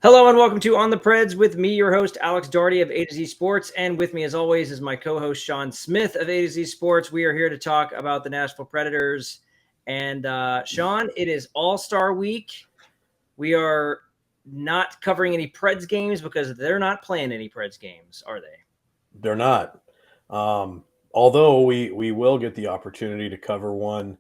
Hello and welcome to On the Preds with me, your host, Alex Daugherty of A to Z Sports. And with me, as always, is my co-host, Sean Smith of A to Z Sports. We are here to talk about the Nashville Predators. And Sean, it is All-Star Week. We are not covering any Preds games because they're not playing any Preds games, are they? They're not. Although we will get the opportunity to cover one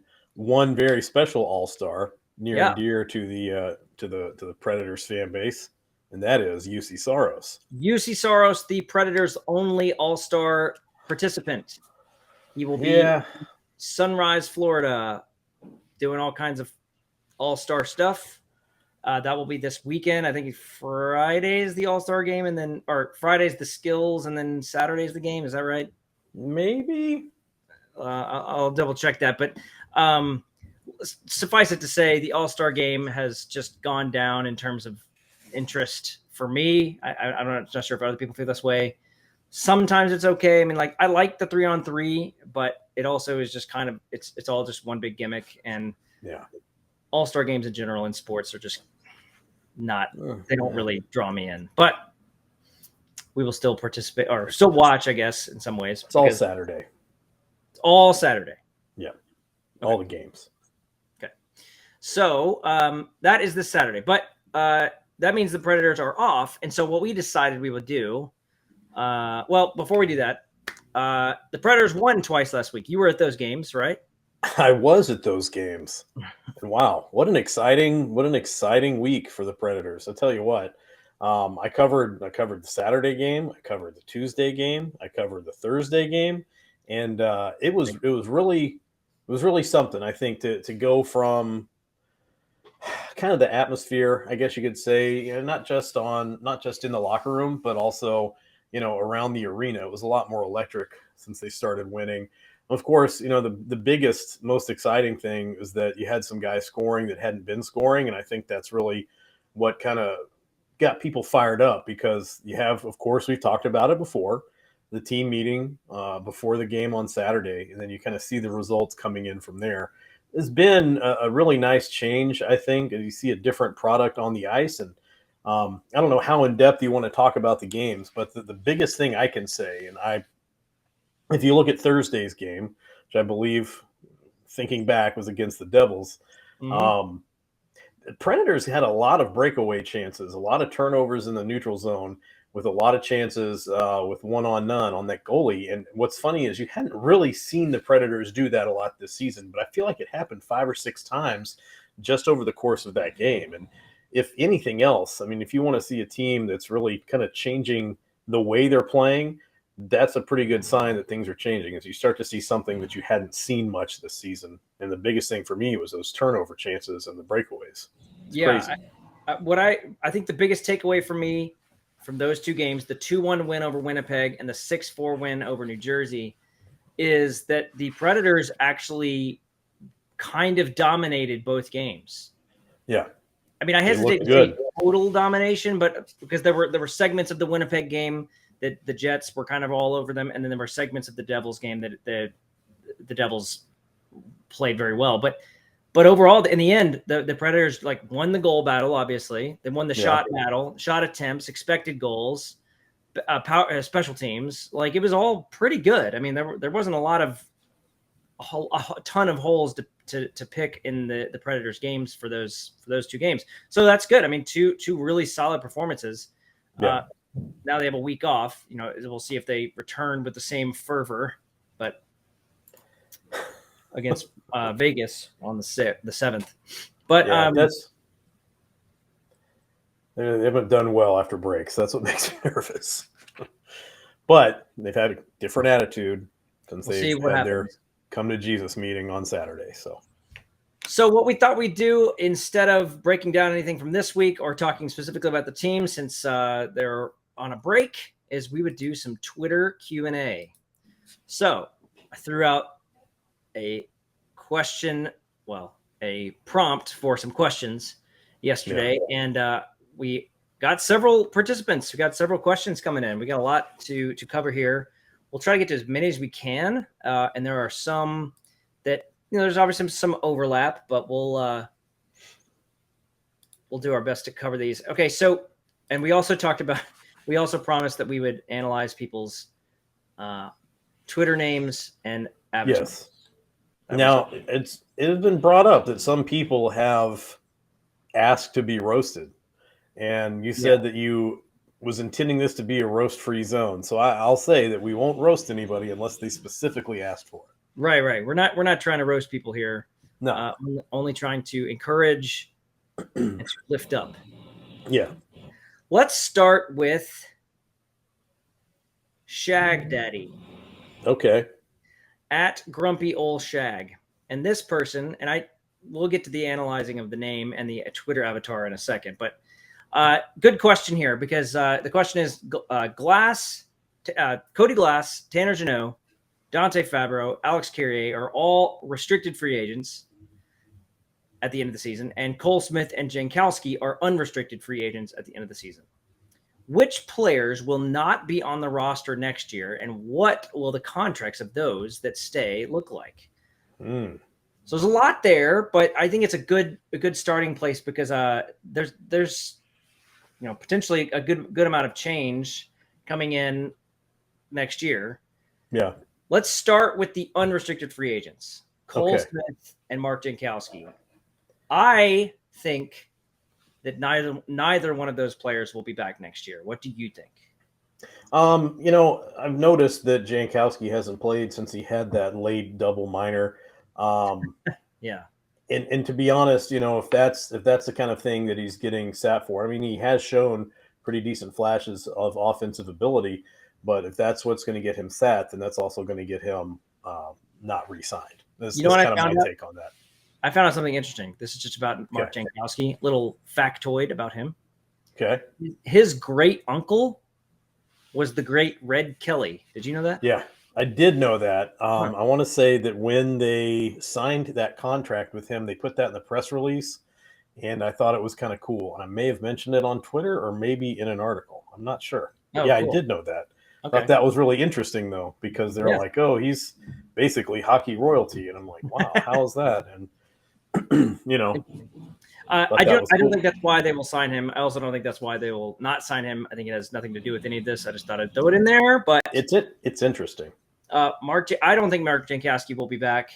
very special All-Star near Yeah. and dear to the Predators fan base, and that is UC Saros. UC Saros, the Predators' only All-Star participant. He will be Yeah, Sunrise, Florida, doing all kinds of All-Star stuff. That will be this weekend. I think Friday's the All-Star game, or Friday's the skills, and then Saturday's the game. Is that right? maybe. I'll double check that. But suffice it to say, the All-Star game has just gone down in terms of interest for me. I'm not sure if other people feel this way. Sometimes it's okay. I mean, I like the 3-on-3, but it also is just kind of it's all just one big gimmick. And Yeah. All-Star games in general in sports are just they don't really draw me in, but we will still participate or still watch, I guess, in some ways. It's all Saturday. It's all Saturday. Yeah. Okay. All the games. Okay. So that is this Saturday, but that means the Predators are off. And so what we decided we would do, well, before we do that, the Predators won twice last week. You were at those games, right? I was at those games. And wow, what an exciting week for the Predators. I'll tell you what. I covered the Saturday game, I covered the Tuesday game, I covered the Thursday game, and it was really something, I think, to go from kind of the atmosphere, I guess you could say, not just in the locker room, but also, around the arena. It was a lot more electric since they started winning. Of course, the biggest, most exciting thing is that you had some guys scoring that hadn't been scoring, and I think that's really what kind of got people fired up, because you have, of course, we've talked about it before, the team meeting before the game on Saturday, and then you kind of see the results coming in from there. It's been a really nice change, I think, and you see a different product on the ice. And I don't know how in depth you want to talk about the games, but the biggest thing I can say, if you look at Thursday's game, which I believe, thinking back, was against the Devils, the Predators had a lot of breakaway chances, a lot of turnovers in the neutral zone, with a lot of chances with one-on-none on that goalie. And what's funny is you hadn't really seen the Predators do that a lot this season, but I feel like it happened 5 or 6 times just over the course of that game. And if anything else, I mean, if you want to see a team that's really kind of changing the way they're playing, that's a pretty good sign that things are changing, as you start to see something that you hadn't seen much this season. And the biggest thing for me was those turnover chances and the breakaways. It's crazy. I think the biggest takeaway for me from those two games, the 2-1 win over Winnipeg and the 6-4 win over New Jersey, is that the Predators actually kind of dominated both games. Yeah. I mean, I hesitate to say total domination, but because there were segments of the Winnipeg game that the Jets were kind of all over them, and then there were segments of the Devils game that the Devils played very well. But overall, in the end, the Predators won the goal battle. Obviously, they won the shot battle, shot attempts, expected goals, special teams. It was all pretty good. I mean, there wasn't a ton of holes to pick in the Predators games for those two games. So that's good. I mean, two really solid performances. Yeah. Now they have a week off. We'll see if they return with the same fervor, but against Vegas on the 7th. But they haven't done well after breaks. That's what makes me nervous. But they've had a different attitude since they've had their come to Jesus meeting on Saturday. So what we thought we'd do, instead of breaking down anything from this week or talking specifically about the team, since they're on a break, is we would do some Twitter Q&A. So I threw out a prompt for some questions yesterday, and we got several participants. We got several questions coming in. We got a lot to cover here. We'll try to get to as many as we can, and there are some that there's obviously some overlap, but we'll do our best to cover these. Okay, so And we also promised that we would analyze people's Twitter names and avatars. Yes. Now, it has been brought up that some people have asked to be roasted, and you said that you was intending this to be a roast-free zone. So I'll say that we won't roast anybody unless they specifically asked for it. Right. We're not trying to roast people here. No. Only trying to encourage and to lift up. Yeah. Let's start with Shag Daddy. Okay. At Grumpy Ol' Shag. And this person, and we'll get to the analyzing of the name and the Twitter avatar in a second, but good question here, because the question is Cody Glass, Tanner Jeannot, Dante Fabro, Alex Carrier are all restricted free agents at the end of the season, and Cole Smith and Jankowski are unrestricted free agents at the end of the season. Which players will not be on the roster next year, and what will the contracts of those that stay look like? So there's a lot there, but I think it's a good starting place, because there's potentially a good amount of change coming in next year. Yeah. Let's start with the unrestricted free agents, Cole Smith and Mark Jankowski. I think that neither one of those players will be back next year. What do you think? I've noticed that Jankowski hasn't played since he had that late double minor. Yeah. And to be honest, if that's the kind of thing that he's getting sat for, I mean, he has shown pretty decent flashes of offensive ability, but if that's what's going to get him sat, then that's also going to get him not re-signed. That's kind of my take on that. I found out something interesting. This is just about Mark Jankowski. Little factoid about him. Okay. His great uncle was the great Red Kelly. Did you know that? Yeah, I did know that. I want to say that when they signed that contract with him, they put that in the press release, and I thought it was kind of cool. And I may have mentioned it on Twitter or maybe in an article. I'm not sure. Cool. I did know that. Okay. I thought that was really interesting, though, because they're like, oh, he's basically hockey royalty. And I'm like, wow, how is that? And I don't think that's why they will sign him. I also don't think that's why they will not sign him. I think it has nothing to do with any of this. I just thought I'd throw it in there, but it's interesting. I don't think Mark Jankowski will be back,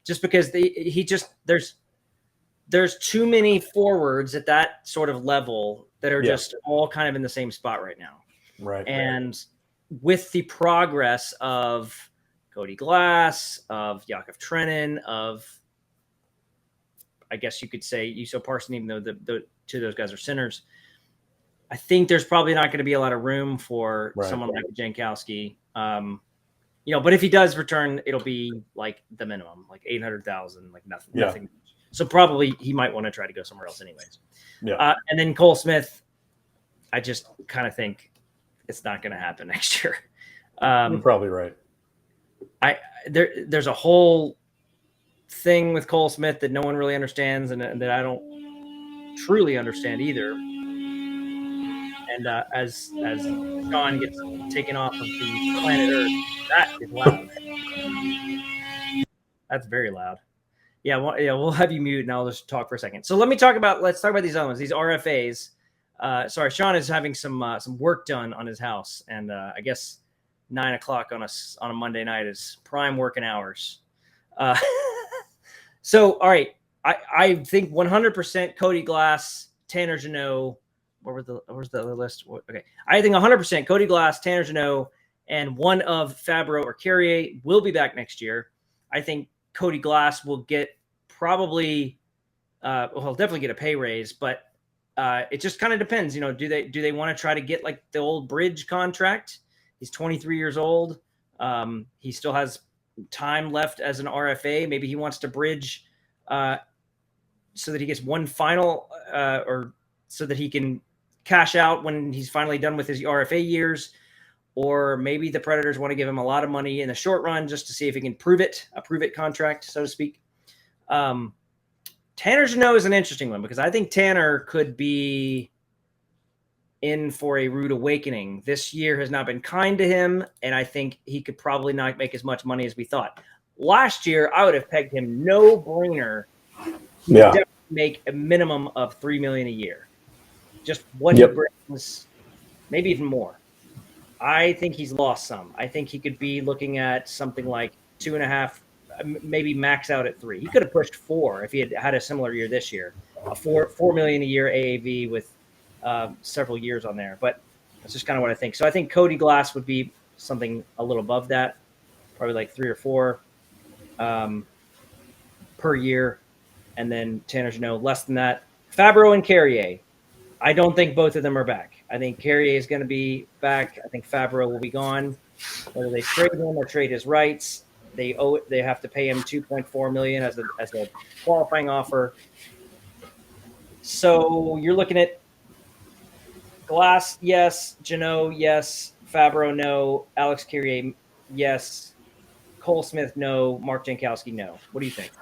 just because there's too many forwards at that sort of level that are just all kind of in the same spot right now. Right. And with the progress of Cody Glass, of Yakov Trenin, of, I guess you could say, Juuso Parson, even though the two of those guys are centers, I think there's probably not going to be a lot of room for someone like Jankowski. But if he does return, it'll be like the minimum, like 800,000, like nothing. So probably he might want to try to go somewhere else anyways. Yeah. And then Cole Smith, I just kind of think it's not going to happen next year. You're probably right. There's a whole thing with Cole Smith that no one really understands, and that I don't truly understand either. And as Sean gets taken off of the planet Earth, that is loud. That's very loud. Yeah, we'll have you mute, and I'll just talk for a second. So let's talk about these other ones, these RFAs. Sorry, Sean is having some work done on his house, and I guess 9:00 on a Monday night is prime working hours. So, all right, I think 100% Cody Glass, Tanner Jeannot. Where's the other list? Okay, I think 100% Cody Glass, Tanner Jeannot, and one of Fabro or Carrier will be back next year. I think Cody Glass will get he'll definitely get a pay raise, but it just kind of depends. Do they want to try to get like the old Bridge contract? He's 23 years old. He still has time left as an RFA. Maybe he wants to bridge so that he gets one final or so that he can cash out when he's finally done with his RFA years. Or maybe the Predators want to give him a lot of money in the short run just to see if he can a prove it contract, so to speak. Tanner Jeannot is an interesting one, because I think Tanner could be in for a rude awakening. This year has not been kind to him, and I think he could probably not make as much money as we thought. Last year, I would have pegged him no-brainer. He would definitely make a minimum of $3 million a year. just what he brings, maybe even more. I think he's lost some. I think he could be looking at something like 2.5, maybe max out at 3. He could have pushed 4 if he had had a similar year this year, a $4 million a year AAV with several years on there. But that's just kind of what I think. So I think Cody Glass would be something a little above that, probably like 3 or 4 per year, and then Tanner Jeannot less than that. Fabro and Carrier, I don't think both of them are back. I think Carrier is going to be back. I think Fabro will be gone. Whether they trade him or trade his rights, they have to pay him $2.4 million as a qualifying offer. So you're looking at Glass, yes. Jeannot, yes. Fabro, no. Alex Carrier, yes. Cole Smith, no. Mark Jankowski, no. What do you think?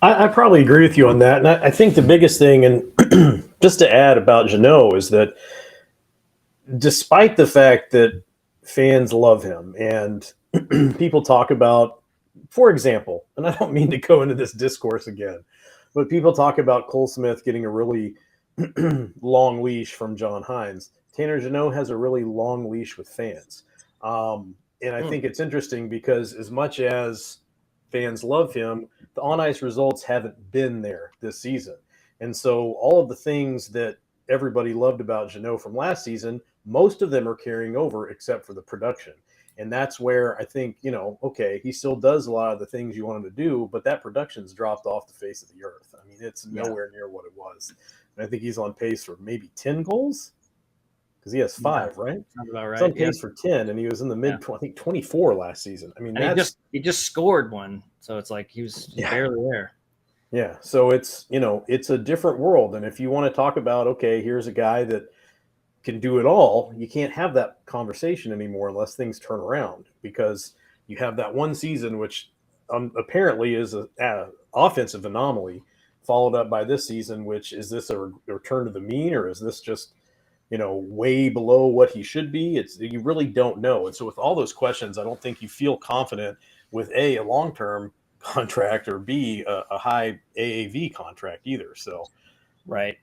I probably agree with you on that. And I think the biggest thing, and just to add about Jeannot, is that despite the fact that fans love him and people talk about, for example, and I don't mean to go into this discourse again, but people talk about Cole Smith getting a really long leash from John Hines. Tanner Jeannot has a really long leash with fans. And I think it's interesting because as much as fans love him, the on-ice results haven't been there this season. And so all of the things that everybody loved about Jeannot from last season, most of them are carrying over except for the production. And that's where I think, okay, he still does a lot of the things you want him to do, but that production's dropped off the face of the earth. I mean, it's nowhere near what it was. And I think he's on pace for maybe 10 goals because he has 5, right? Sounds about right. He's on pace for 10, and he was in the I think 24 last season. I mean, he just scored one, so it's like he was barely there. Yeah, so it's it's a different world, and if you want to talk about, okay, here's a guy that can do it all, you can't have that conversation anymore unless things turn around, because you have that one season which apparently is an offensive anomaly, followed up by this season, which is this a return to the mean, or is this just way below what he should be? You really don't know. And so with all those questions, I don't think you feel confident with a long-term contract or B, a high AAV contract either. So, right.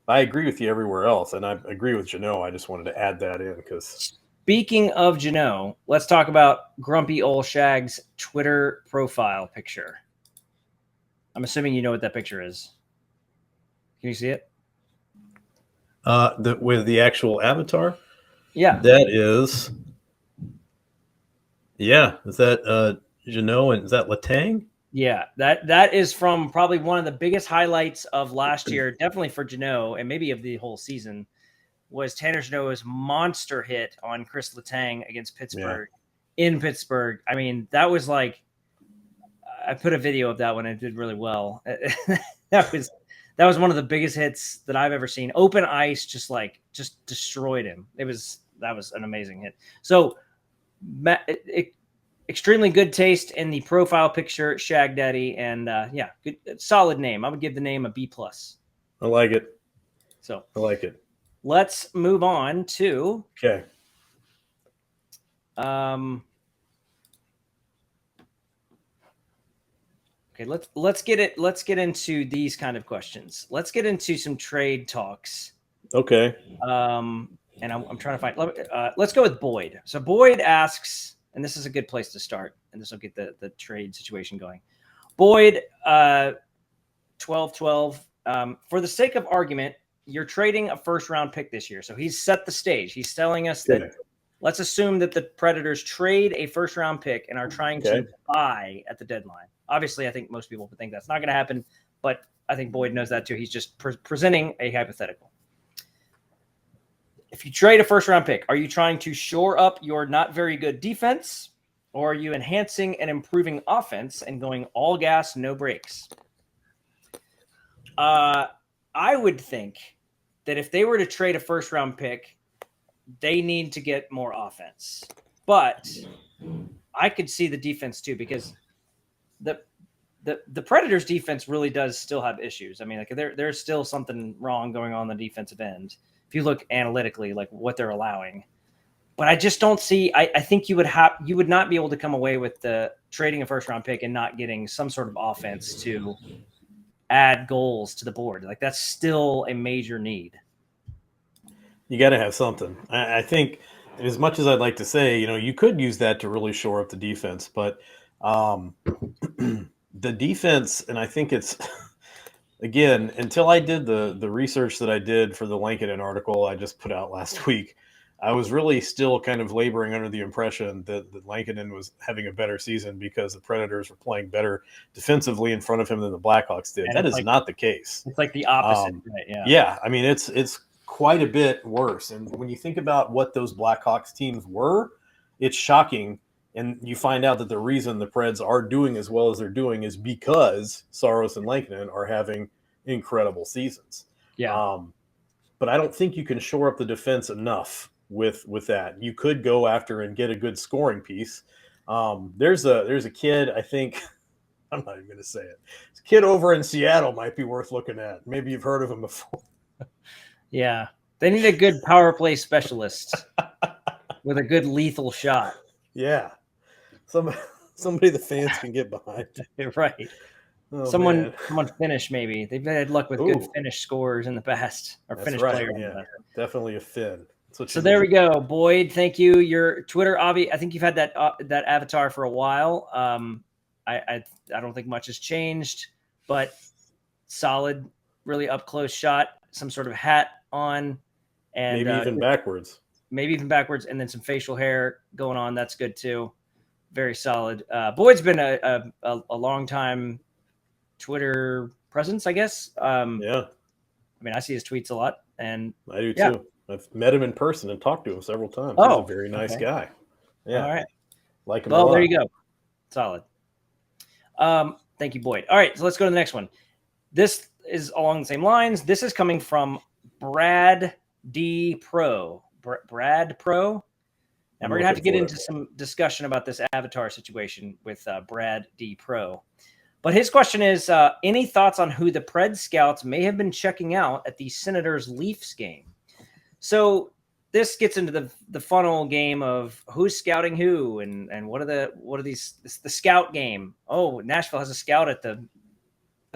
I agree with you everywhere else, and I agree with Jeannot. I just wanted to add that in because. Speaking of Jeannot, let's talk about Grumpy Old Shag's Twitter profile picture. I'm assuming you know what that picture is. Can you see it? With the actual avatar? Yeah. That is. Yeah. Is that Jeannot, and is that Letang? Yeah, that is from probably one of the biggest highlights of last year, definitely for Jeannot, and maybe of the whole season, was Tanner Jeannot's monster hit on Chris Letang against Pittsburgh in Pittsburgh. I mean, that was like, I put a video of that one. It did really well. That was one of the biggest hits that I've ever seen. Open ice, just destroyed him. That was an amazing hit. So, extremely good taste in the profile picture, Shag Daddy, and good, solid name. I would give the name a B+. I like it. So I like it. Let's move on to okay. Let's get into these kind of questions. Let's get into some trade talks. Okay. And I'm trying to find. Let's go with Boyd. So Boyd asks. And this is a good place to start, and this will get the trade situation going. Boyd, 12-12. For the sake of argument, you're trading a first-round pick this year. So he's set the stage. He's telling us that let's assume that the Predators trade a first-round pick and are trying to buy at the deadline. Obviously, I think most people would think that's not going to happen, but I think Boyd knows that too. He's just presenting a hypothetical. If you trade a first-round pick, are you trying to shore up your not very good defense, or are you enhancing and improving offense and going all gas, no brakes? I would think that if they were to trade a first-round pick, they need to get more offense. But I could see the defense too, because the Predators' defense really does still have issues. I mean, like there's still something wrong going on the defensive end. If you look analytically, like what they're allowing, but I just don't see. I think you would not be able to come away with the trading a first round pick and not getting some sort of offense to add goals to the board. Like that's still a major need. You got to have something. I think, as much as I'd like to say, you could use that to really shore up the defense, but um, the defense, and I think it's again, until I did the research that I did for the Lankinen article I just put out last week, I was really still kind of laboring under the impression that Lankinen was having a better season because the Predators were playing better defensively in front of him than the Blackhawks did. And That is not the case. it's like the opposite, right? Yeah. Yeah, I mean it's quite a bit worse. And when you think about what those Blackhawks teams were, it's shocking. And you find out that the reason the Preds are doing as well as they're doing is because Saros and Lankinen are having incredible seasons. Yeah. But I don't think you can shore up the defense enough with that. You could go after and get a good scoring piece. There's a kid, I think, I'm not even going to say it. This kid over in Seattle might be worth looking at. Maybe you've heard of him before. Yeah. They need a good power play specialist with a good lethal shot. Yeah. Somebody the fans can get behind. Right. Oh, someone Finnish, maybe. They've had luck with good Finnish scorers in the past, or That's Finnish right. players. Yeah, definitely a Finn. So there we go, Boyd. Thank you. Your Twitter, Avi. I think you've had that avatar for a while. I don't think much has changed, but solid, really up close shot. Some sort of hat on, and maybe even backwards. Maybe even backwards, and then some facial hair going on. That's good too. Very solid. Boyd's been a long time Twitter presence, I guess. Yeah. I mean, I see his tweets a lot, and I do too. I've met him in person and talked to him several times. Oh, he's a very nice guy. Yeah. All right. Like him well, a lot. There you go. Solid. Thank you, Boyd. All right, so let's go to the next one. This is along the same lines. This is coming from Brad D Pro. Brad Pro. Now we're gonna have to get into some discussion about this avatar situation with Brad D Pro. But his question is, any thoughts on who the Preds scouts may have been checking out at the Senators Leafs game? So this gets into the funnel game of who's scouting who and what are these the scout game. Oh, Nashville has a scout at the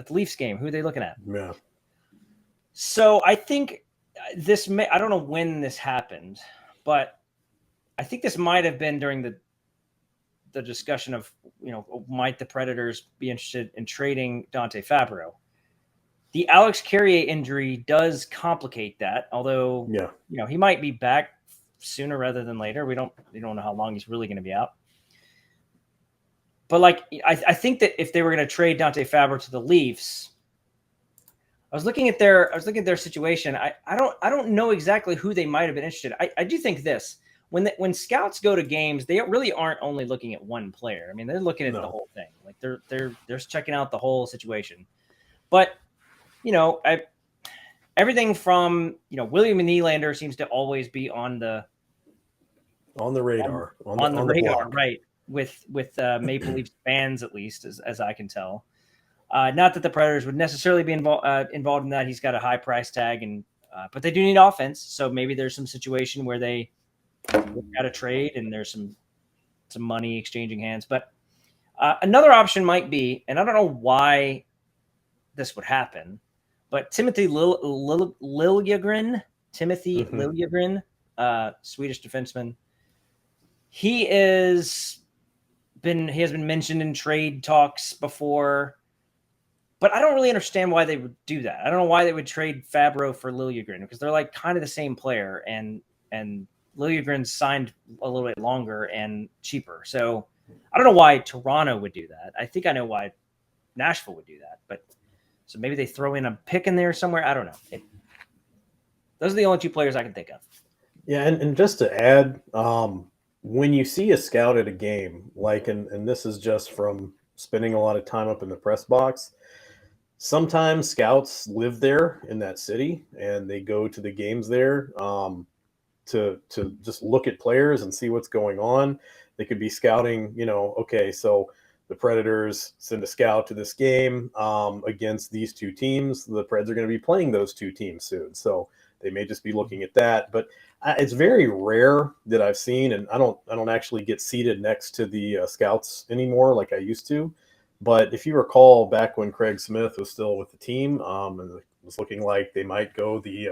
Leafs game. Who are they looking at? Yeah. So I think I don't know when this happened, but I think this might have been during the discussion of, might the Predators be interested in trading Dante Fabro? The Alex Carrier injury does complicate that, although he might be back sooner rather than later. We don't know how long he's really going to be out. But I think that if they were going to trade Dante Fabro to the Leafs, I was looking at their situation. I don't know exactly who they might have been interested. I do think this. When scouts go to games, they really aren't only looking at one player. I mean, they're looking at the whole thing. Like they're checking out the whole situation. But everything from William Nylander seems to always be on the radar, on the radar, block. right? With Maple Leafs fans, at least as I can tell. Not that the Predators would necessarily be involved in that. He's got a high price tag, but they do need offense. So maybe there's some situation where they got a trade and there's some money exchanging hands. But another option might be, and I don't know why this would happen, but Timothy Liljegren, Swedish defenseman. He has been mentioned in trade talks before, but I don't really understand why they would do that. I don't know why they would trade Fabro for Liljegren, because they're like kind of the same player, and Liljegren signed a little bit longer and cheaper. So I don't know why Toronto would do that. I think I know why Nashville would do that, but so maybe they throw in a pick in there somewhere. I don't know. Those are the only two players I can think of. Yeah, and just to add, when you see a scout at a game, and this is just from spending a lot of time up in the press box, sometimes scouts live there in that city and they go to the games there to just look at players and see what's going on. They could be scouting, okay, so the Predators send a scout to this game against these two teams. The Preds are going to be playing those two teams soon, so they may just be looking at that. But it's very rare that I've seen, and I don't actually get seated next to the scouts anymore like I used to. But if you recall, back when Craig Smith was still with the team, and it was looking like they might go the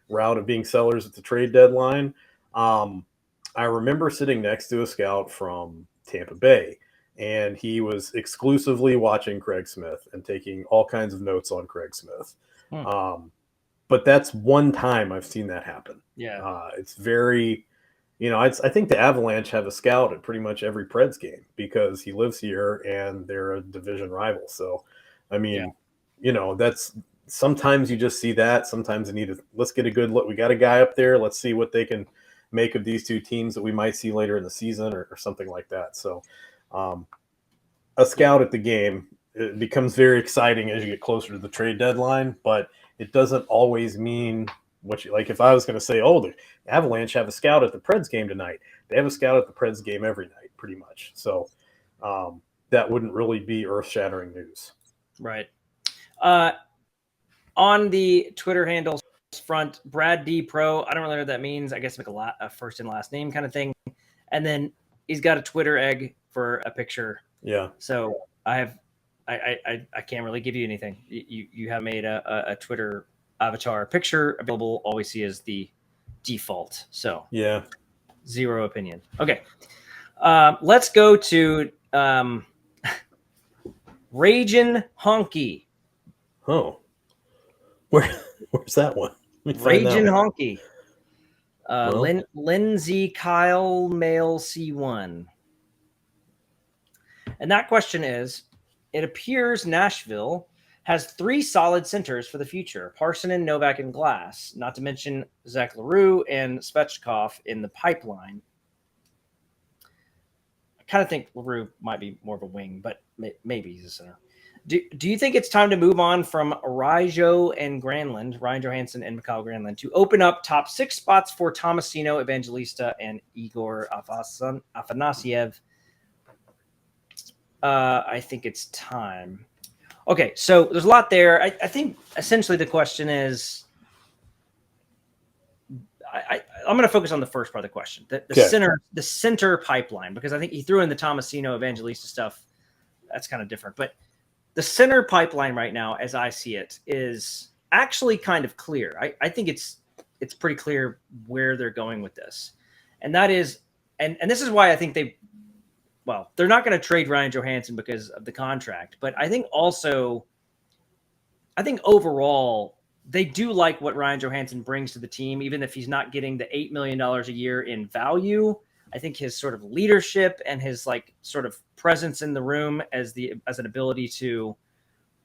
route of being sellers at the trade deadline. I remember sitting next to a scout from Tampa Bay, and he was exclusively watching Craig Smith and taking all kinds of notes on Craig Smith. But that's one time I've seen that happen. Yeah. It's very, I think the Avalanche have a scout at pretty much every Preds game because he lives here and they're a division rival. So, I mean, that's sometimes you just see that. Sometimes you need to, let's get a good look. We got a guy up there. Let's see what they can make of these two teams that we might see later in the season or something like that. So, a scout at the game, it becomes very exciting as you get closer to the trade deadline, but it doesn't always mean what you like. If I was going to say, oh, the Avalanche have a scout at the Preds game tonight, they have a scout at the Preds game every night, pretty much. So that wouldn't really be earth-shattering news. Right. On the Twitter handles front, Brad D Pro, I don't really know what that means. I guess like a first and last name kind of thing. And then he's got a Twitter egg for a picture. Yeah. So I can't really give you anything. You have made a Twitter avatar picture available. All we see is the default. So yeah, zero opinion. Okay. Let's go to Ragin' Honky. Oh, where's that one? Ragin' Honky. Lindsay Kyle Male C1. And that question is, it appears Nashville has 3 solid centers for the future: Parsonen, Novak, and Glass, not to mention Zach LaRue and Svechkov in the pipeline. I kind of think LaRue might be more of a wing, but maybe he's a center. Do you think it's time to move on from Raijo and Granlund, Ryan Johansson and Mikhail Granlund, to open up top 6 spots for Tomasino, Evangelista, and Igor Afanasyev? I think it's time. Okay, so there's a lot there. I think essentially the question is, I'm going to focus on the first part of the question, the center pipeline, because I think he threw in the Tomasino, Evangelista stuff. That's kind of different, but the center pipeline right now, as I see it, is actually kind of clear. I think it's pretty clear where they're going with this, and that is, and this is why I think they're not going to trade Ryan Johansson because of the contract, but I think overall they do like what Ryan Johansson brings to the team, even if he's not getting the $8 million a year in value. I think his sort of leadership and his sort of presence in the room as an ability to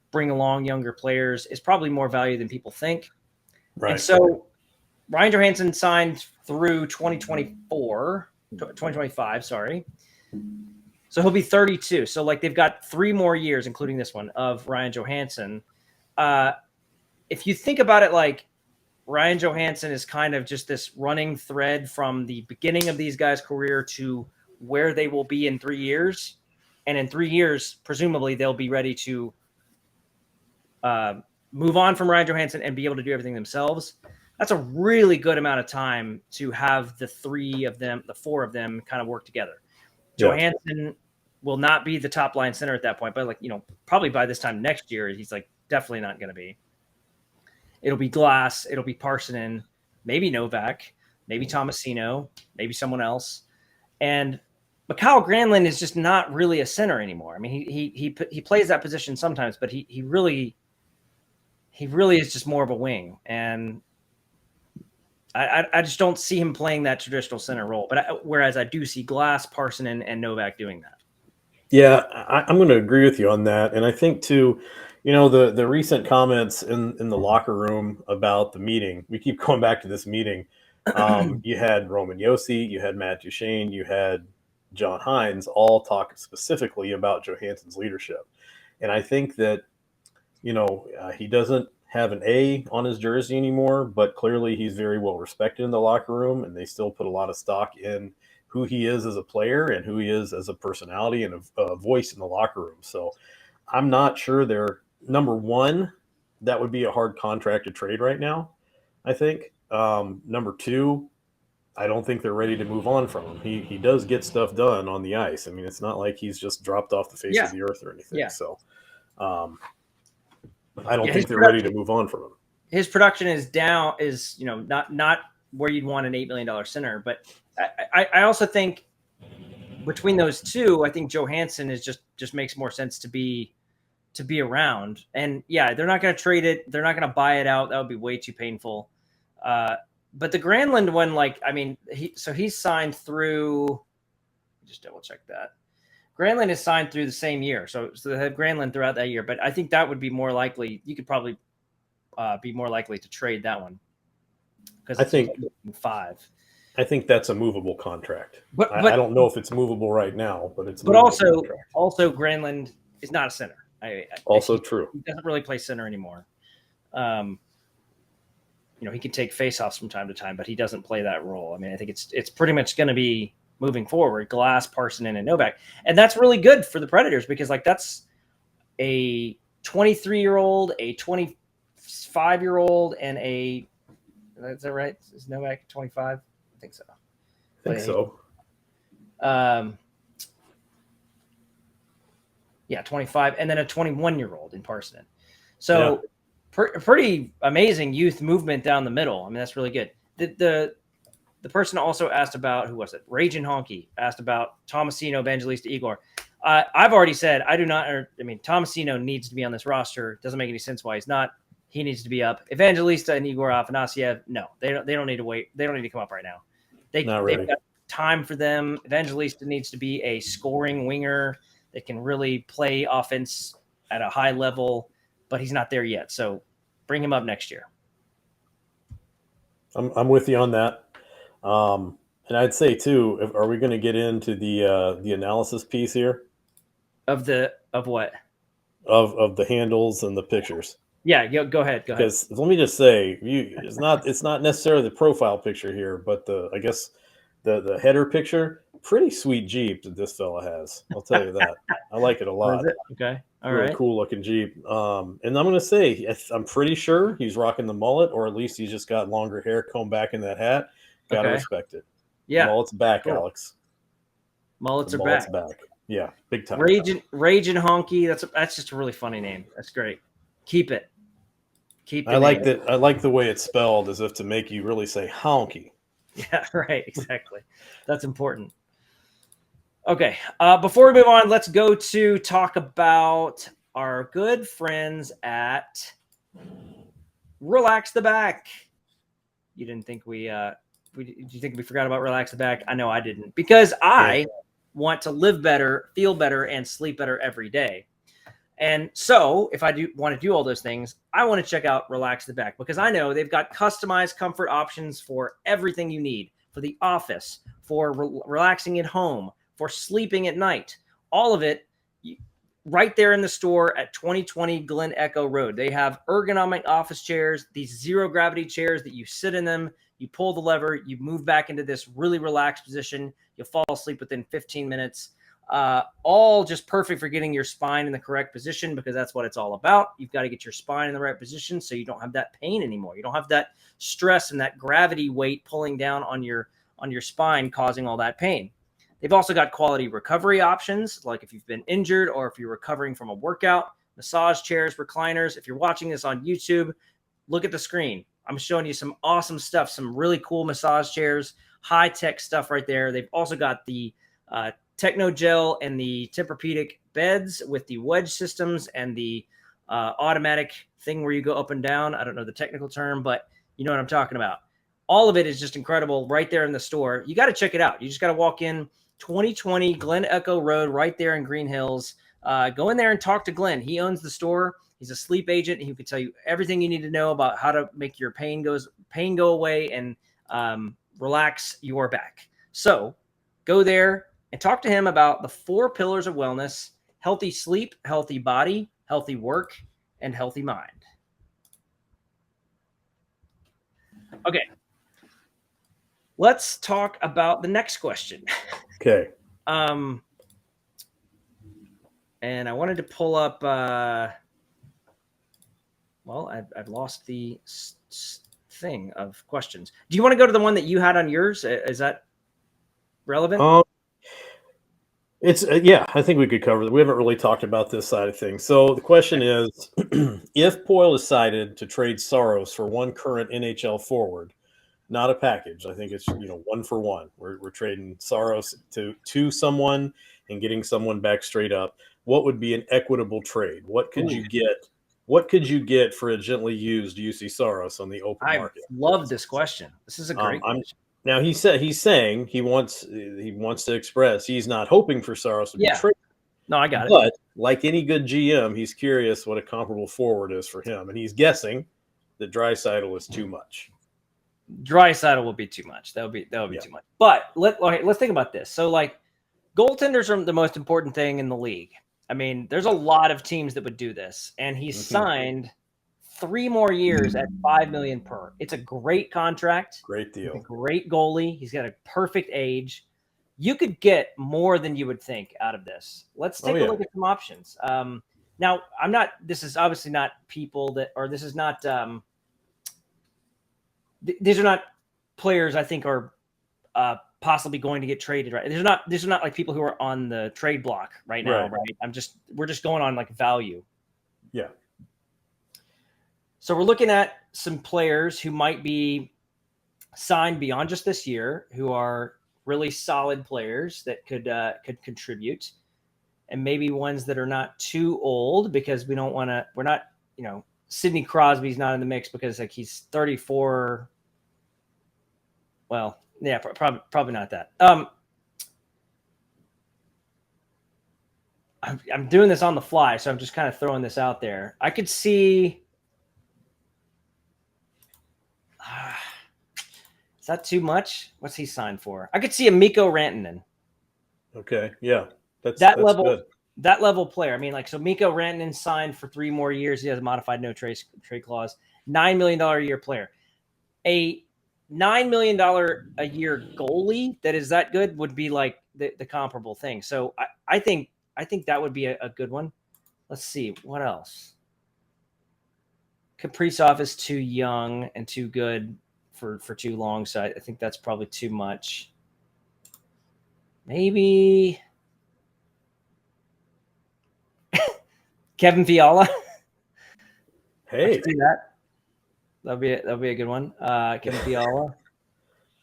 bring along younger players is probably more value than people think. Right. And so Ryan Johansson signed through 2025, sorry. So he'll be 32. So they've got 3 more years, including this one, of Ryan Johansson. If you think about it, Ryan Johansson is kind of just this running thread from the beginning of these guys' career to where they will be in 3 years. And in 3 years, presumably, they'll be ready to move on from Ryan Johansson and be able to do everything themselves. That's a really good amount of time to have the 4 of them kind of work together. Johansson will not be the top line center at that point, but probably by this time next year, he's definitely not going to be. It'll be Glass, it'll be Parsonen, maybe Novak, maybe Tomasino, maybe someone else. And Mikhail Granlund is just not really a center anymore. I mean, he plays that position sometimes, but he really is just more of a wing. And I just don't see him playing that traditional center role. But whereas I do see Glass, Parsonen, and Novak doing that. Yeah, I'm going to agree with you on that. And I think too, the recent comments in the locker room about the meeting, we keep going back to this meeting. You had Roman Yossi, you had Matt Duchene, you had John Hines all talk specifically about Johansson's leadership. And I think that, he doesn't have an A on his jersey anymore, but clearly he's very well respected in the locker room, and they still put a lot of stock in who he is as a player and who he is as a personality and a voice in the locker room. So I'm not sure they're number one. That would be a hard contract to trade right now, I think. Number 2, I don't think they're ready to move on from him. He does get stuff done on the ice. I mean, it's not like he's just dropped off the face of the earth or anything. Yeah. So I don't think they're ready to move on from him. his production is down, not where you'd want an $8 million center. But I also think between those two, I think Johansson is just makes more sense to be around. And yeah, they're not going to trade it. They're not going to buy it out. That would be way too painful. But the Granlund one, he's signed through. Just double check that. Granlund is signed through the same year, so they have Granlund throughout that year. But I think that would be more likely. You could probably be more likely to trade that one because I think 5. I think that's a movable contract. But I don't know if it's movable right now, but it's. But also Granlund is not a center. True. He doesn't really play center anymore. He can take faceoffs from time to time, but he doesn't play that role. I mean, I think it's pretty much going to be moving forward, Glass, Parsonen, and Novak. And that's really good for the Predators because that's a 23-year-old, a 25-year-old, and is that right? Is Novak 25? I think so. Yeah, 25, and then a 21-year-old in Parsonen. So pretty amazing youth movement down the middle. I mean, that's really good. The person also asked about, who was it? Raging Honky asked about Tomasino, Evangelista, Igor. I've already said Tomasino needs to be on this roster. Doesn't make any sense why he's not. He needs to be up. Evangelista and Igor Afanasyev, no, they don't need to wait. They don't need to come up right now. They've got time for them. Evangelista needs to be a scoring winger that can really play offense at a high level, but he's not there yet. So bring him up next year. I'm with you on that. And I'd say too, are we going to get into the analysis piece here? Of what? Of the handles and the pictures. Yeah, go ahead. Because let me just say, it's not necessarily the profile picture here, but I guess the header picture, pretty sweet Jeep that this fella has. I'll tell you that. I like it a lot. Okay, all really right. Cool looking Jeep. And I'm going to say, I'm pretty sure he's rocking the mullet, or at least he's just got longer hair combed back in that hat. Got to respect it. Yeah, mullet's back, cool. Alex. Mullet's back. Yeah, big time. Raging Honky. That's just a really funny name. That's great. Keep it. I like that. I like the way it's spelled, as if to make you really say honky. Yeah, right. Exactly. That's important. Okay. Before we move on, let's go to talk about our good friends at Relax the Back. You didn't think did you think we forgot about Relax the Back? I know I didn't, because I want to live better, feel better, and sleep better every day. And so if I do want to do all those things, I want to check out Relax the Back, because I know they've got customized comfort options for everything you need, for the office, for relaxing at home, for sleeping at night, all of it right there in the store at 2020 Glen Echo Road. They have ergonomic office chairs, these zero gravity chairs that you sit in them, you pull the lever, you move back into this really relaxed position, you'll fall asleep within 15 minutes. All just perfect for getting your spine in the correct position, because that's what it's all about. You've got to get your spine in the right position so you don't have that pain anymore. You don't have that stress and that gravity weight pulling down on your spine, causing all that pain. They've also got quality recovery options, like if you've been injured or if you're recovering from a workout, massage chairs, recliners. If you're watching this on YouTube, look at the screen. I'm showing you some awesome stuff, some really cool massage chairs, high-tech stuff right there. They've also got the Techno Gel and the Tempur-Pedic beds with the wedge systems and the automatic thing where you go up and down. I don't know the technical term, but you know what I'm talking about. All of it is just incredible right there in the store. You got to check it out. You just got to walk in 2020 Glen Echo Road right there in Green Hills. Go in there and talk to Glenn. He owns the store. He's a sleep agent. He can tell you everything you need to know about how to make your pain go away and relax your back. So go there and talk to him about the 4 pillars of wellness: healthy sleep, healthy body, healthy work, and healthy mind. Okay. Let's talk about the next question. Okay. And I wanted to pull up, I've lost the thing of questions. Do you want to go to the one that you had on yours? Is that relevant? It's yeah, I think we could cover that. We haven't really talked about this side of things. So the question is, if Poyle decided to trade Saros for one current NHL forward, not a package. I think it's one for one. We're trading Saros to someone and getting someone back straight up. What would be an equitable trade? What could Ooh. you get? What could you get for a gently used UC Saros on the open I market? love this question. This is a great I'm question. now he's saying he wants to express he's not hoping for Saros to be Yeah. traded, No, I got it. but like any good GM, he's curious what a comparable forward is for him, and he's guessing that Draisaitl is too much. Draisaitl will be too much. That would be Yeah. too much. But let's think about this. So like goaltenders are the most important thing in the league. I mean, there's a lot of teams that would do this, and he's signed 3 more years at $5 million per. It's a great contract. Great He's a deal. great goalie. He's got a perfect age. You could get more than you would think out of this. Let's take a look at some options. Now, I'm not. This is obviously not people that, or this is not. These are not players I think are possibly going to get traded. Right? These are not like people who are on the trade block right now. Right? We're just going on like value. Yeah. So we're looking at some players who might be signed beyond just this year, who are really solid players that could contribute, and maybe ones that are not too old because we don't want to. We're not, Sidney Crosby's not in the mix because like he's 34. Well, yeah, probably not that. I'm doing this on the fly, so I'm just kind of throwing this out there. I could see. Is that too much? What's he signed for? I could see a Mikko Rantanen. Okay. Yeah. That's level. good. That level player. I mean, like, so Mikko Rantanen signed for 3 more years. He has a modified no trade clause. $9 million a year player. A $9 million a year goalie that is that good would be like the comparable thing. So I think that would be a good one. Let's see what else. Kaprizov is too young and too good for too long, so I think that's probably too much. Maybe Kevin Fiala. Hey, I can see that. That'll be a good one. Kevin Fiala.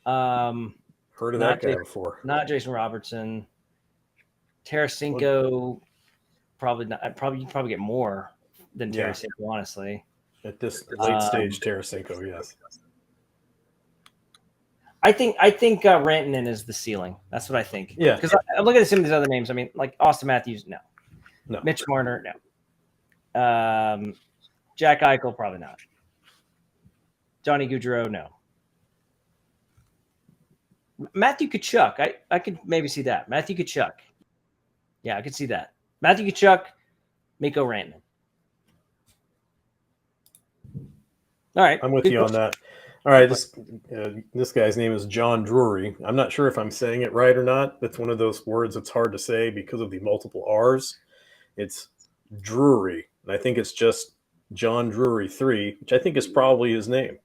Heard of that guy before? Not Jason Robertson. Tarasenko. Probably not. You probably get more than Tarasenko, honestly. At this late stage, Tarasenko, yes. I think Rantanen is the ceiling. That's what I think. Yeah. Because I'm looking at some of these other names. I mean, like Austin Matthews, no. Mitch Marner, no. Jack Eichel, probably not. Johnny Gaudreau, no. Matthew Tkachuk, I could maybe see that. Matthew Tkachuk. Yeah, I could see that. Matthew Tkachuk, Mikko Rantanen. All right. I'm with you on that. All right, this guy's name is John Drury. I'm not sure if I'm saying it right or not. That's one of those words that's hard to say because of the multiple R's. It's Drury, and I think it's just John Drury 3, which I think is probably his name.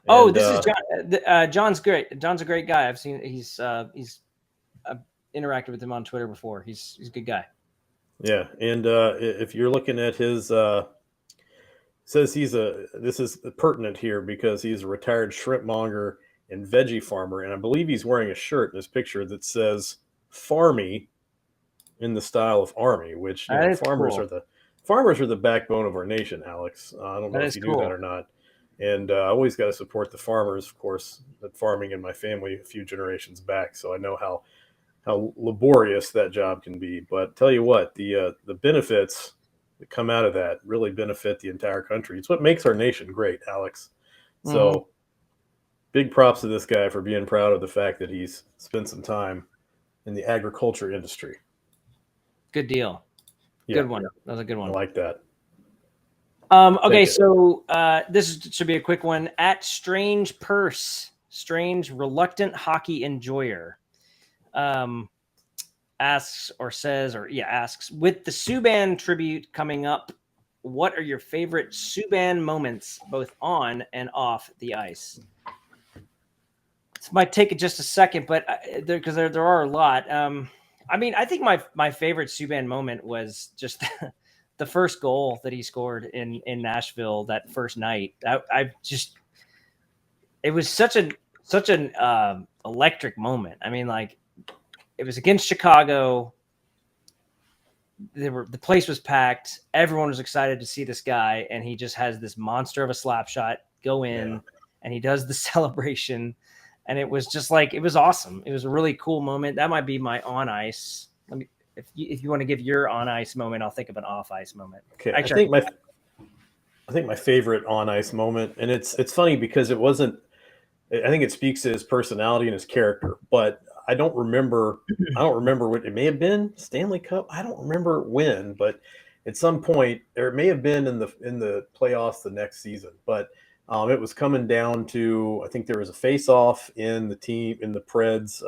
Oh, this is John. John's great. John's a great guy. I've seen he's interacted with him on Twitter before. He's a good guy. Yeah, and if you're looking at his says this is pertinent here because he's a retired shrimp monger and veggie farmer, and I believe he's wearing a shirt in this picture that says "Farmy" in the style of Army, which farmers are the backbone of our nation, Alex. I don't know if you knew that or not. And I always got to support the farmers, of course, that farming in my family a few generations back, so I know how laborious that job can be. But tell you what, the benefits that come out of that really benefit the entire country. It's what makes our nation great, Alex. So big props to this guy for being proud of the fact that he's spent some time in the agriculture industry. Good deal. Yeah. Good one. That was a good one. I like that. Okay, so this should be a quick one. At Strange Purse, Strange Reluctant Hockey Enjoyer, asks, with the Subban tribute coming up, what are your favorite Subban moments, both on and off the ice? This might take just a second, but because there are a lot. I mean, I think my favorite Subban moment was just the first goal that he scored in Nashville that first night. I just it was such an electric moment. I mean, like it was against Chicago. The place was packed. Everyone was excited to see this guy, and he just has this monster of a slap shot go in, and he does the celebration, and it was just like it was awesome. It was a really cool moment. That might be my on ice. Let me if you want to give your on ice moment, I'll think of an off ice moment. Okay, Actually, I think my favorite on ice moment, and it's funny because it wasn't. I think it speaks to his personality and his character, but I don't remember. I don't remember what it may have been. Stanley Cup. I don't remember when, but at some point, or it may have been in the playoffs the next season. But it was coming down to. I think there was a face-off in the Preds,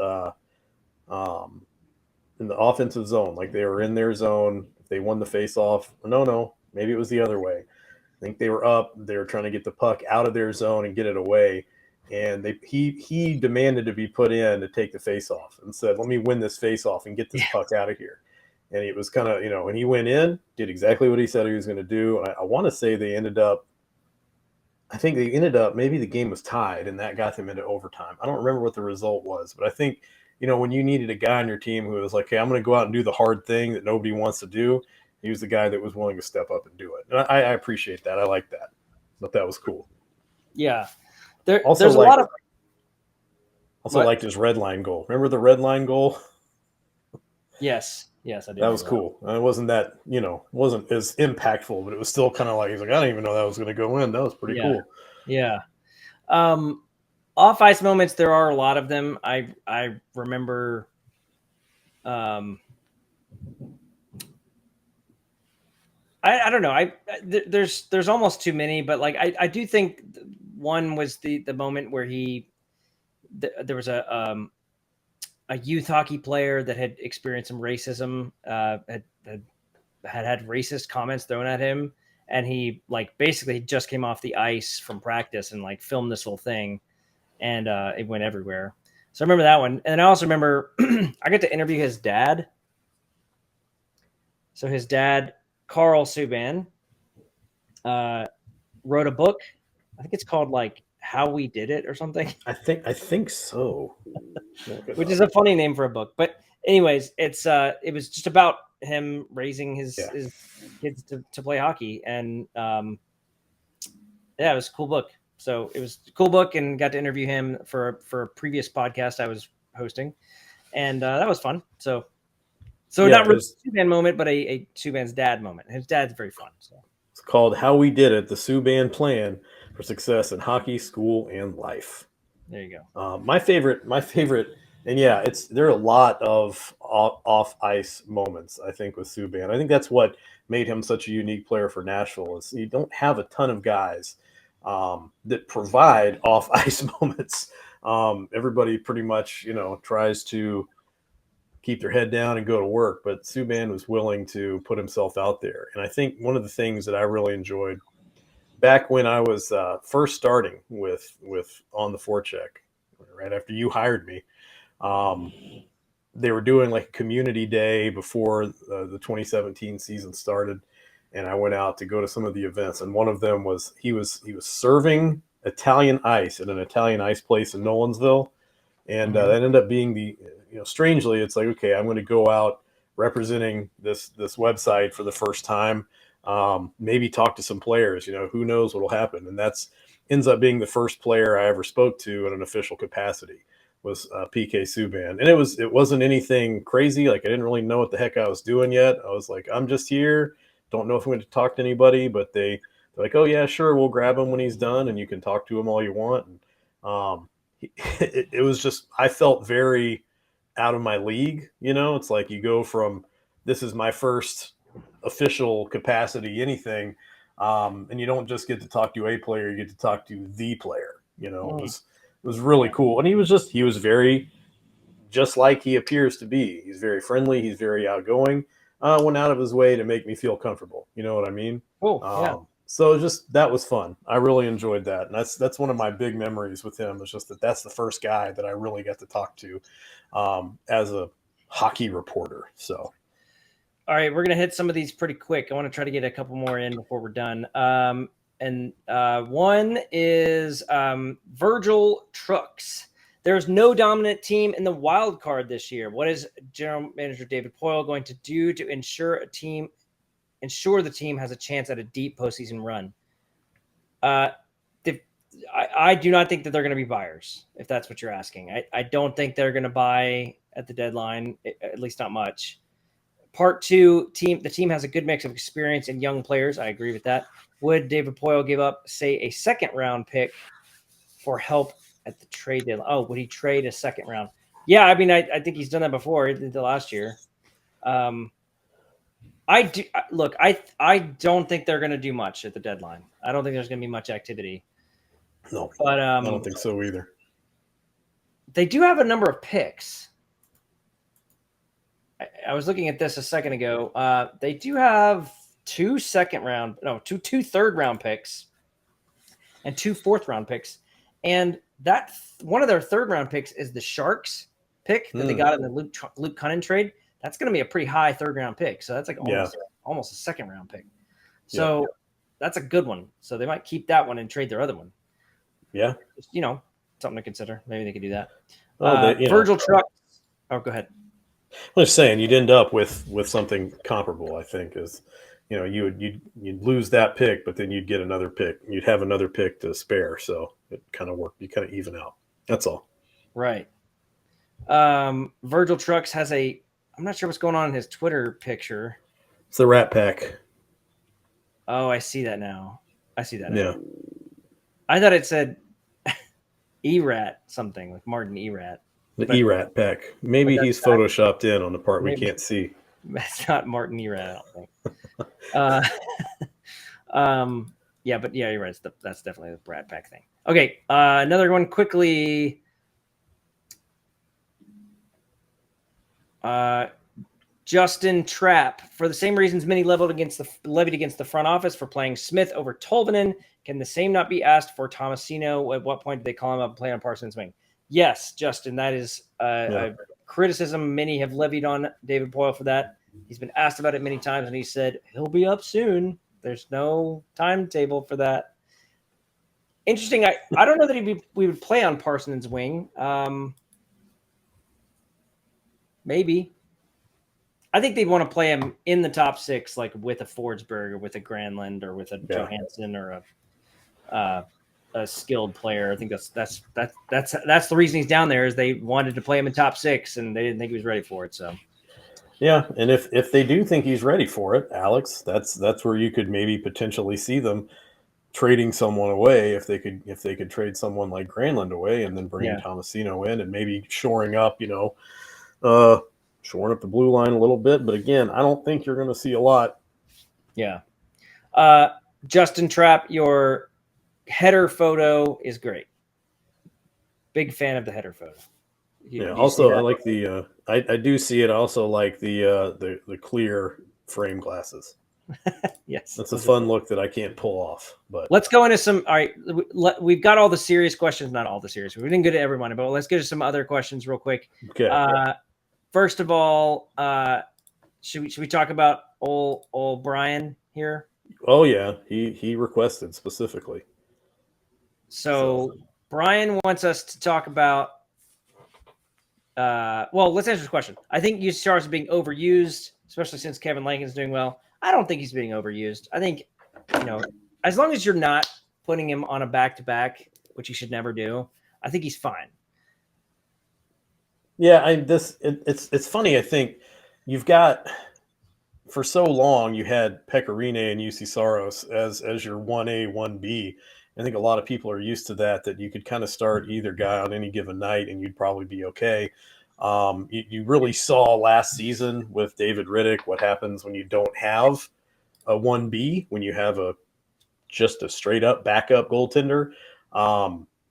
in the offensive zone. Like they were in their zone. They won the face-off. No, maybe it was the other way. I think they were up. They were trying to get the puck out of their zone and get it away. And he demanded to be put in to take the face-off and said, "Let me win this face-off and get this puck out of here." And it was kind of, when he went in, did exactly what he said he was going to do. And I want to say I think they ended up, maybe the game was tied, and that got them into overtime. I don't remember what the result was, but I think, when you needed a guy on your team who was like, "Hey, I'm going to go out and do the hard thing that nobody wants to do," he was the guy that was willing to step up and do it. And I appreciate that. I like that. But that was cool. Yeah. There's a lot of. Also liked his red line goal. Remember the red line goal? Yes, I do. That was cool. It wasn't that, wasn't as impactful, but it was still kind of like, he's like, I didn't even know that was going to go in. That was pretty cool. Yeah. Off ice moments, there are a lot of them. I remember. I don't know. There's almost too many, but like I do think one was the moment where there was a youth hockey player that had experienced some racism, had racist comments thrown at him, and he like basically just came off the ice from practice and like filmed this whole thing, and it went everywhere. So I remember that one, and I also remember I got to interview his dad. So his dad, Carl Subban, wrote a book. I think it's called like How We Did It or something. I think so. Which is a funny name for a book. But anyways, it was just about him raising his kids to play hockey. And it was a cool book. So it was a cool book, and got to interview him for a previous podcast I was hosting. And that was fun. So not really a Subban moment, but a Subban's dad moment. His dad's very fun. So it's called How We Did It, the Subban Plan for Success in Hockey, School, and Life. There you go. My favorite, and there are a lot of off ice moments, I think, with Subban. I think that's what made him such a unique player for Nashville, is you don't have a ton of guys that provide off ice moments. Everybody pretty much, tries to keep their head down and go to work, but Subban was willing to put himself out there. And I think one of the things that I really enjoyed back when I was first starting with On the Forecheck, right after you hired me, they were doing like a community day before the 2017 season started, and I went out to go to some of the events. And one of them was he was serving Italian ice at an Italian ice place in Nolensville, and that ended up being strangely, it's like, okay, I'm going to go out representing this website for the first time. Maybe talk to some players, who knows what'll happen. And that's ends up being the first player I ever spoke to in an official capacity was PK Subban. And it wasn't anything crazy. Like I didn't really know what the heck I was doing yet. I was like, I'm just here. Don't know if I'm going to talk to anybody, but they're like, oh yeah, sure. We'll grab him when he's done and you can talk to him all you want. And it was just, I felt very out of my league. It's like you go from, this is my first official capacity, anything. And you don't just get to talk to a player, you get to talk to the player. It was really cool. And he was very, just like he appears to be. He's very friendly. He's very outgoing. Went out of his way to make me feel comfortable. You know what I mean? Oh, yeah. So that was fun. I really enjoyed that. And that's one of my big memories with him. It's just that's the first guy that I really got to talk to as a hockey reporter. So, all right, we're gonna hit some of these pretty quick. I want to try to get a couple more in before we're done. One is Virgil Trucks. There's no dominant team in the wild card this year. What is General Manager David Poyle going to do to ensure the team has a chance at a deep postseason run? I do not think that they're going to be buyers, if that's what you're asking. I don't think they're going to buy at the deadline, at least not much. Part two, the team has a good mix of experience and young players. I agree with that. Would David Poyle give up, say, a second-round pick for help at the trade deadline? Oh, would he trade a second round? Yeah, I mean, I think he's done that before. He did the last year. I don't think they're going to do much at the deadline. I don't think there's going to be much activity. No, but I don't think so either. They do have a number of picks. I was looking at this a second ago. They do have two third-round picks and 2 fourth-round picks. And that one of their third-round picks is the Sharks pick that they got in the Luke Cunnin trade. That's going to be a pretty high third-round pick. So that's like almost a second-round pick. So that's a good one. So they might keep that one and trade their other one. Yeah. Just, something to consider. Maybe they could do that. Virgil Trucks. Oh, go ahead. I'm just saying you'd end up with something comparable. I think is, you'd lose that pick, but then you'd get another pick. You'd have another pick to spare, so it kind of worked. You kind of even out. That's all. Right. Virgil Trucks has I'm not sure what's going on in his Twitter picture. It's the Rat Pack. Oh, I see that now. Yeah. Now. I thought it said E-Rat something, like Martin E-Rat. The E-Rat Pack. Maybe he's photoshopped in on the part we can't see. That's not Martin E-Rat, I don't think. But you're right. That's definitely the Rat Pack thing. Okay, another one quickly. Justin Trapp, for the same reasons many levied against the front office for playing Smith over Tolvanen, can the same not be asked for Tomasino? At what point did they call him up and play on Parsons' wing? Yes, Justin, that is a criticism many have levied on David Poyle for that. He's been asked about it many times, and he said he'll be up soon. There's no timetable for that. Interesting. I don't know that we would play on Parsons' wing. Maybe. I think they'd want to play him in the top 6, like with a Forsberg or with a Granlund or with a Johansson or a skilled player. I think that's the reason he's down there is they wanted to play him in top 6 and they didn't think he was ready for it. So, yeah, and if they do think he's ready for it, Alex, that's where you could maybe potentially see them trading someone away if they could trade someone like Granlund away and then bring Tomasino in and maybe shoring up the blue line a little bit. But again, I don't think you're going to see a lot. Yeah. Justin Trapp, your header photo is great. Big fan of the header photo. Also, I like the I do see it. I also like the clear frame glasses. Yes, that's a fun look that I can't pull off. But let's go into some. All right, we've got all the serious questions. Not all the serious. We didn't get to everyone, but let's get to some other questions real quick. Okay. First of all, should we talk about old Brian here? Oh yeah, he requested specifically. So Brian wants us to talk about. Let's answer this question. I think UCR is being overused, especially since Kevin Lankin's doing well. I don't think he's being overused. I think, as long as you're not putting him on a back-to-back, which you should never do, I think he's fine. Yeah, it's funny. I think you've got, for so long, you had Pecorine and UC Saros as your 1A, 1B. I think a lot of people are used to that you could kind of start either guy on any given night and you'd probably be okay. You really saw last season with David Riddick what happens when you don't have a 1B, when you have just a straight up backup goaltender.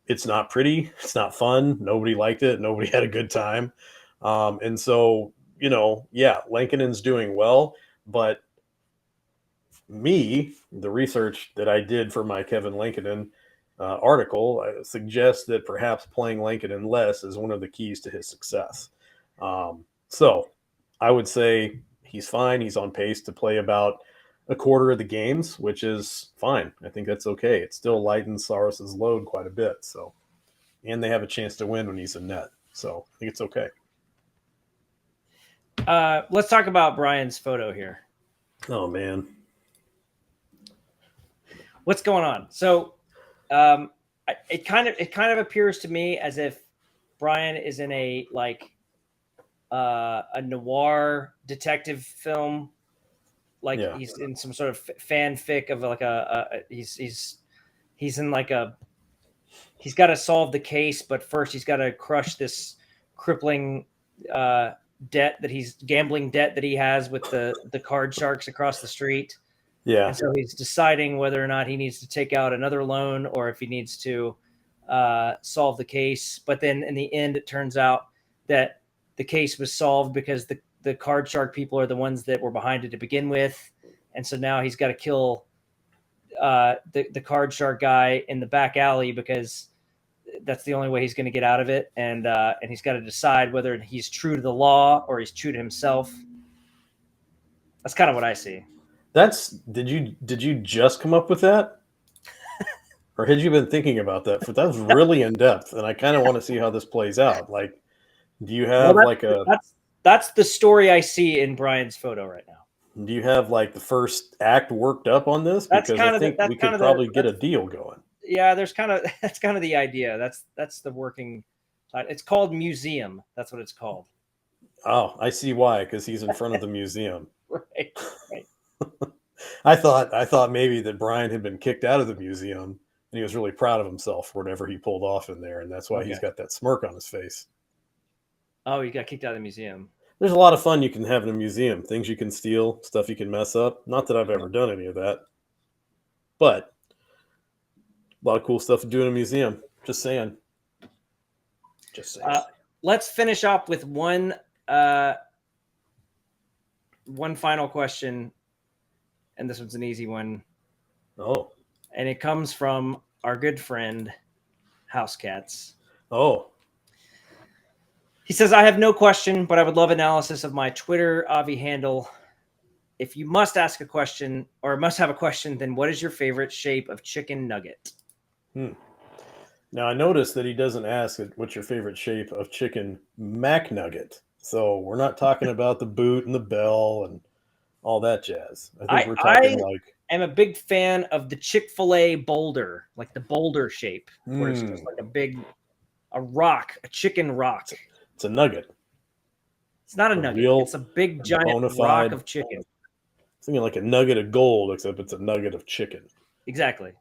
It's not pretty. It's not fun. Nobody liked it. Nobody had a good time. And so, Lankinen's doing well, but the research that I did for my Kevin Lankinen article suggests that perhaps playing Lankinen less is one of the keys to his success. So I would say he's fine. He's on pace to play about a quarter of the games, which is fine. I think that's okay. It still lightens Saras's load quite a bit. So, and they have a chance to win when he's in net. So I think it's okay. Let's talk about Brian's photo here. Oh man, what's going on? So, it kind of appears to me as if Brian is in a noir detective film, like he's in some sort of fanfic of like he's in like he's got to solve the case, but first he's got to crush this crippling gambling debt that he has with the card sharks across the street. Yeah. And so he's deciding whether or not he needs to take out another loan or if he needs to solve the case. But then in the end, it turns out that the case was solved because the card shark people are the ones that were behind it to begin with. And so now he's got to kill the card shark guy in the back alley because that's the only way he's going to get out of it. And he's got to decide whether he's true to the law or he's true to himself. That's kind of what I see. Did you just come up with that? Or had you been thinking about that? That was really in depth, and I kind of want to see how this plays out. Like, do you have that's the story I see in Brian's photo right now. Do you have like the first act worked up on this? Because I think we could probably get a deal going. Yeah, that's kind of the idea. That's the working side. It's called museum. That's what it's called. Oh, I see why. Because he's in front of the museum. Right. I thought maybe that Brian had been kicked out of the museum and he was really proud of himself for whatever he pulled off in there, and that's why he's got that smirk on his face. Oh, he got kicked out of the museum. There's a lot of fun you can have in a museum. Things you can steal, stuff you can mess up. Not that I've ever done any of that, but a lot of cool stuff to do in a museum. Just saying. Let's finish up with one final question, and this one's an easy one. Oh. And it comes from our good friend, House Cats. Oh. He says, I have no question, but I would love analysis of my Twitter Avi handle. If you must ask a question or must have a question, then what is your favorite shape of chicken nugget? Now, I noticed that he doesn't ask what's your favorite shape of chicken McNugget. So we're not talking about the boot and the bell and all that jazz. I think we're talking I'm a big fan of the Chick-fil-A boulder, like the boulder shape, where it's just like a rock, a chicken rock. It's a nugget. It's not a nugget. It's a big giant rock of chicken. It's thinking like a nugget of gold, except it's a nugget of chicken. Exactly.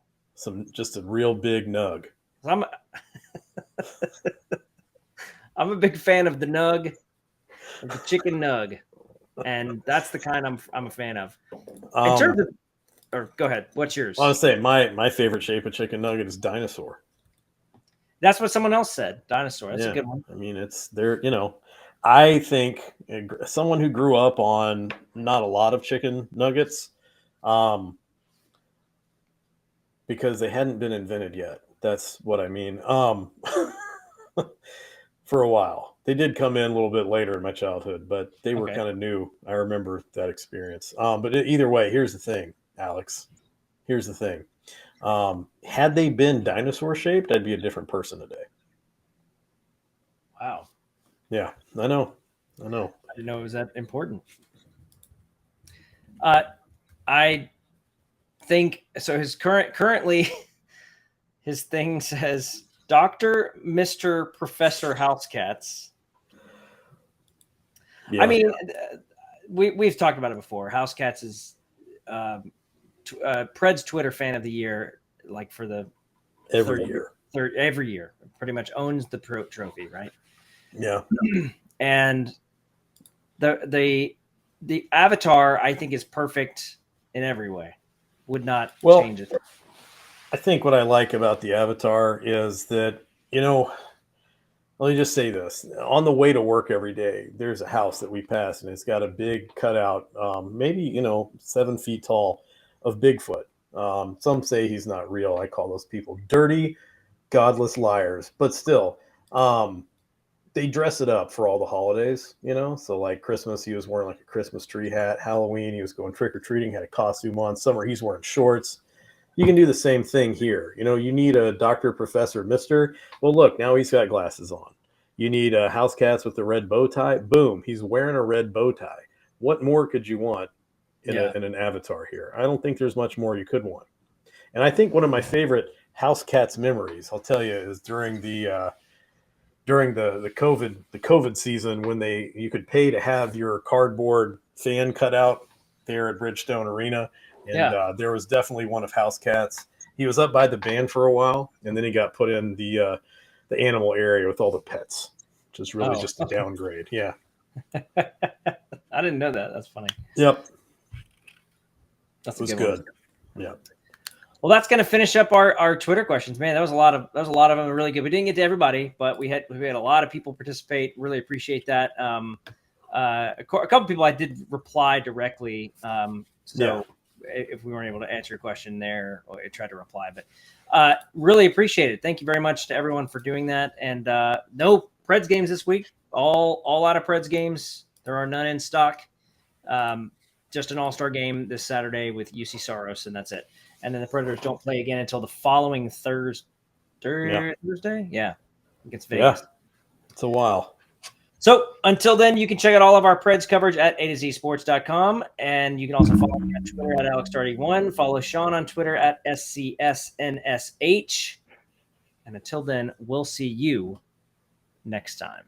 Just a real big nug. I'm a big fan of the nug, of the chicken nug, and that's the kind I'm a fan of. In terms of, or go ahead, what's yours? I was saying my favorite shape of chicken nugget is dinosaur. That's what someone else said. Dinosaur. That's a good one. I mean, it's there. I think someone who grew up on not a lot of chicken nuggets, because they hadn't been invented yet. That's what I mean. For a while, they did come in a little bit later in my childhood, but they were kind of new. I remember that experience. But either way, here's the thing, Alex. Here's the thing. Had they been dinosaur shaped, I'd be a different person today. Wow. Yeah, I know. I didn't know it was that important. I think so. Currently, his thing says Dr. Mr. Professor Housecats. Yeah. I mean, we've talked about it before. Housecats is Preds Twitter fan of the year, like for the every year, pretty much owns the trophy, right? Yeah. And the avatar, I think, is perfect in every way. Would not change it. I think what I like about the avatar is that, let me just say this. On the way to work every day, there's a house that we pass, and it's got a big cutout, maybe, 7 feet tall, of Bigfoot. Some say he's not real. I call those people dirty, godless liars. But still, they dress it up for all the holidays, you know. So like Christmas, he was wearing like a Christmas tree hat. Halloween, he was going trick or treating, had a costume on. Summer, he's wearing shorts. You can do the same thing here. You know, you need a doctor, professor, mister. Well, look, now he's got glasses on. You need a house cats with a red bow tie. Boom, he's wearing a red bow tie. What more could you want in an avatar here? I don't think there's much more you could want. And I think one of my favorite house cats memories, I'll tell you, is during the COVID season when you could pay to have your cardboard fan cut out there at Bridgestone Arena. And there was definitely one of House Cats. He was up by the band for a while, and then he got put in the animal area with all the pets, which is really just a downgrade. Yeah. I didn't know that. That's funny. Yep. That was good. Yeah. Well, that's going to finish up our Twitter questions, man. That was a lot of them. Really good. We didn't get to everybody, but we had a lot of people participate. Really appreciate that. A couple people I did reply directly. If we weren't able to answer your question there, I tried to reply, but really appreciate it. Thank you very much to everyone for doing that. And no Preds games this week. All out of Preds games. There are none in stock. Just an all-star game this Saturday with UC Saros, and that's it. And then the Predators don't play again until the following Thursday. Yeah, against Vegas. Yeah, it's a while. So until then, you can check out all of our Preds coverage at A2ZSports.com. And you can also follow me on Twitter at AlexDarty1. Follow Sean on Twitter at SCSNSH. And until then, we'll see you next time.